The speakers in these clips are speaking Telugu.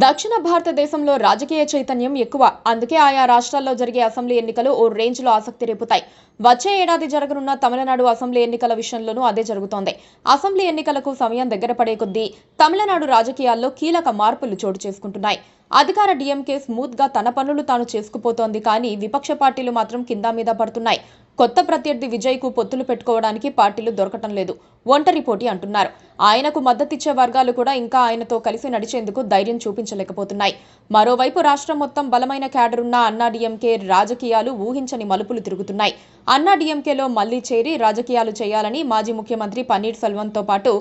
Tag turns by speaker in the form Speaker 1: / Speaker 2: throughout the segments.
Speaker 1: దక్షిణ భారతదేశంలో రాజకీయ చైతన్యం ఎక్కువ. అందుకే ఆయా రాష్ట్రాల్లో జరిగే అసెంబ్లీ ఎన్నికలు ఓ రేంజ్లో ఆసక్తి రేపుతాయి. వచ్చే ఏడాది జరగనున్న తమిళనాడు అసెంబ్లీ ఎన్నికల విషయంలోనూ అదే జరుగుతోంది. అసెంబ్లీ ఎన్నికలకు సమయం దగ్గర పడే కొద్దీ తమిళనాడు రాజకీయాల్లో కీలక మార్పులు చోటు చేసుకుంటున్నాయి. అధికార డీఎంకే స్మూత్ గా తన పనులు తాను చేసుకుపోతోంది. కానీ విపక్ష పార్టీలు మాత్రం కింద మీద పడుతున్నాయి. కొత్త ప్రత్యర్థి విజయ్ కు పొత్తులు పెట్టుకోవడానికి పార్టీలు దొరకటం లేదు. ఒంటరి పోటీ అంటున్నారు. ఆయనకు మద్దతిచ్చే వర్గాలు కూడా ఇంకా ఆయనతో కలిసి నడిచేందుకు ధైర్యం చూపించలేకపోతున్నాయి. మరోవైపు రాష్ట్రం మొత్తం బలమైన క్యాడర్ ఉన్న అన్నా డీఎంకే రాజకీయాలు ఊహించని మలుపులు తిరుగుతున్నాయి. అన్నా డీఎంకేలో మళ్లీ చేరి రాజకీయాలు చేయాలని మాజీ ముఖ్యమంత్రి పన్నీర్ సెల్వంతో పాటు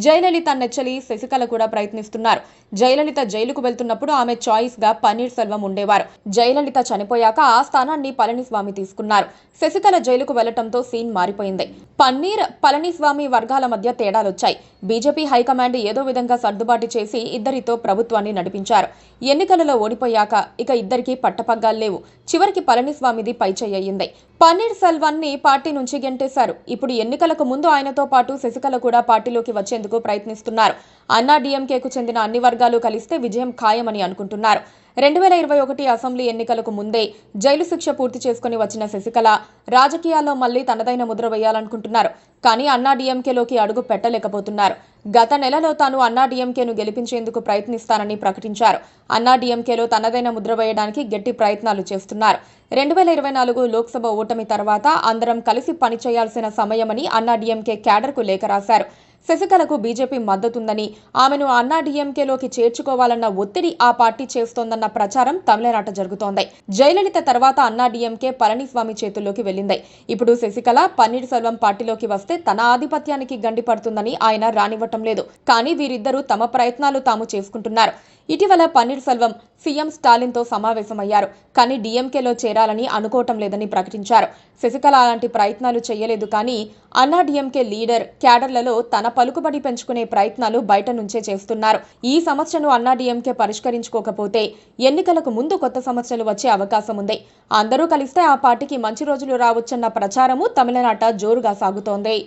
Speaker 1: జయలలిత నెచ్చలి శశికళ కూడా ప్రయత్నిస్తున్నారు. జయలలిత జైలుకు వెళ్తున్నప్పుడు ఆమె చాయిస్ గా పన్నీర్ సెల్వం ఉండేవారు. జయలలిత చనిపోయాక ఆ స్థానాన్ని పళనిస్వామి తీసుకున్నారు. శశికళ జైలుకు వెళ్లటంతో సీన్ మారిపోయింది. పన్నీర్ పళనిస్వామి వర్గాల మధ్య తేడాలొచ్చాయి. బీజేపీ హైకమాండ్ ఏదో విధంగా సర్దుబాటు చేసి ఇద్దరితో ప్రభుత్వాన్ని నడిపించారు. ఎన్నికలలో ఓడిపోయాక ఇక ఇద్దరికి పట్టపగ్గాలు లేవు. చివరికి పళనిస్వామిది పైచేయి అయ్యింది. పన్నీర్ సెల్వాన్ని పార్టీ నుంచి గెంటేశారు. ఇప్పుడు ఎన్నికలకు ముందు ఆయనతో పాటు శశికళ కూడా పార్టీలోకి వచ్చేందుకు ప్రయత్నిస్తున్నారు. అన్నా డీఎంకేకు చెందిన అన్ని వర్గాలు కలిస్తే విజయం ఖాయమని అనుకుంటున్నారు. 2021 అసెంబ్లీ ఎన్నికలకు ముందే జైలు శిక్ష పూర్తి చేసుకుని వచ్చిన శశికళ రాజకీయాల్లో మళ్లీ తనదైన ముద్ర వేయాలనుకుంటున్నారు. కానీ అన్నా డీఎంకేలోకి అడుగు పెట్టలేకపోతున్నారు. గత నెలలో తాను అన్నా డీఎంకేను గెలిపించేందుకు ప్రయత్నిస్తానని ప్రకటించారు. అన్నా డీఎంకేలో తనదైన ముద్ర వేయడానికి గట్టి ప్రయత్నాలు చేస్తున్నారు. 2024 లోక్సభ ఓటమి తర్వాత అందరం కలిసి పనిచేయాల్సిన సమయమని అన్నా డీఎంకే క్యాడర్కు లేఖ రాశారు. శశికళకు బీజేపీ మద్దతుందని, ఆమెను అన్నా డీఎంకేలోకి చేర్చుకోవాలన్న ఒత్తిడి ఆ పార్టీ చేస్తోందన్న ప్రచారం తమిళనాట జరుగుతోంది. జయలలిత తర్వాత అన్నా డీఎంకే పళనిస్వామి చేతుల్లోకి వెళ్లింది. ఇప్పుడు శశికళ పన్నీర్ సెల్వం పార్టీలోకి వస్తే తన ఆధిపత్యానికి గండి పడుతుందని ఆయన రానివ్వటం లేదు. కానీ వీరిద్దరూ తమ ప్రయత్నాలు తాము చేసుకుంటున్నారు. ఇటీవల పన్నీర్ సెల్వం సీఎం స్టాలిన్తో సమావేశమయ్యారు. కానీ డీఎంకేలో చేరాలని అనుకోవటం లేదని ప్రకటించారు. శశికళ అలాంటి ప్రయత్నాలు చేయలేదు. కానీ అన్నా డీఎంకే లీడర్ క్యాడర్లలో తన పలుకుబడి పెంచుకునే ప్రయత్నాలు బయట నుంచే చేస్తున్నారు. ఈ సమస్యను అన్నా డీఎంకే పరిష్కరించుకోకపోతే ఎన్నికలకు ముందు కొత్త సమస్యలు వచ్చే అవకాశం ఉంది. అందరూ కలిస్తే ఆ పార్టీకి మంచి రోజులు రావచ్చన్న ప్రచారము తమిళనాట జోరుగా సాగుతోంది.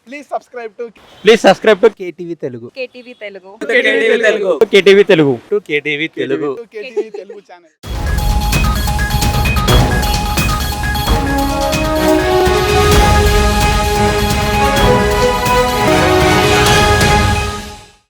Speaker 2: Please subscribe to
Speaker 3: KTV Telugu.
Speaker 2: KTV Telugu.
Speaker 3: KTV Telugu.
Speaker 4: KTV Telugu channel.